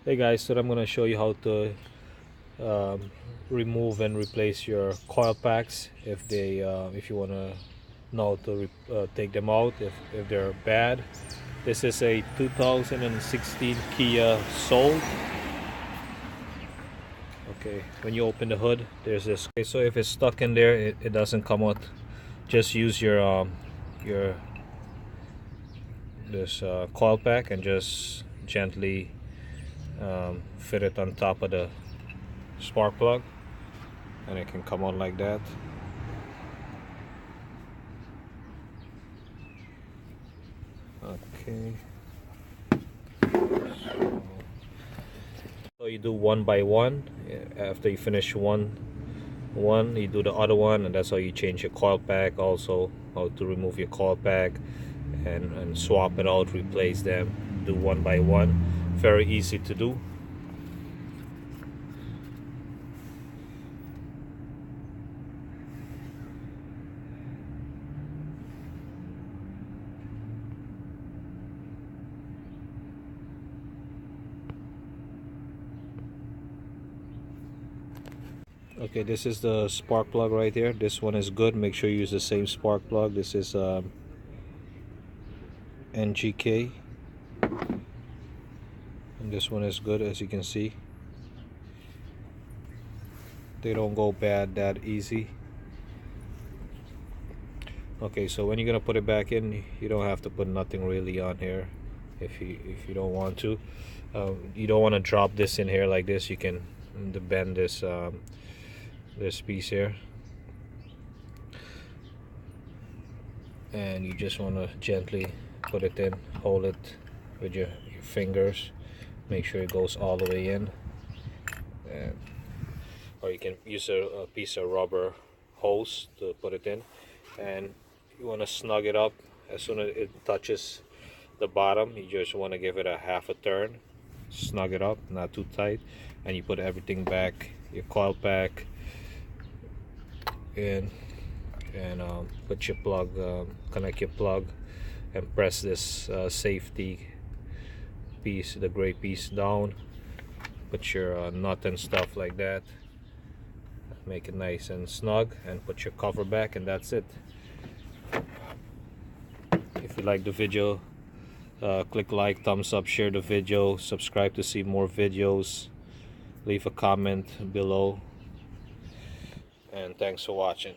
Hey guys, so I'm gonna show you how to remove and replace your coil packs if you wanna know how to take them out if they're bad. This is a 2016 Kia Soul. Okay, when you open the hood, there's this. Okay, so if it's stuck in there, it doesn't come out. Just use your this coil pack and just gently fit it on top of the spark plug, and it can come out like that. Okay, so you do one by one. After you finish one you do the other one, and that's how you change your coil pack. Also how to remove your coil pack and swap it out, replace them. Do one by one, very easy to do. Okay, this is the spark plug right here. This one is good. Make sure you use the same spark plug. This is NGK, and this one is good. As you can see, they don't go bad that easy. Okay, so when you're gonna put it back in, you don't have to put nothing really on here if you don't want to. You don't want to drop this in here like this. You can bend this this piece here, and you just want to gently put it in. Hold it with your fingers. Make sure it goes all the way in, and, or you can use a piece of rubber hose to put it in, and you want to snug it up. As soon as it touches the bottom, you just want to give it a half a turn, snug it up, not too tight, and you put everything back, your coil pack in, and put your plug, connect your plug, and press this safety piece, the gray piece, down. Put your nut and stuff like that, make it nice and snug, and put your cover back, and that's it. If you like the video, click like, thumbs up, share the video, subscribe to see more videos, leave a comment below, and thanks for watching.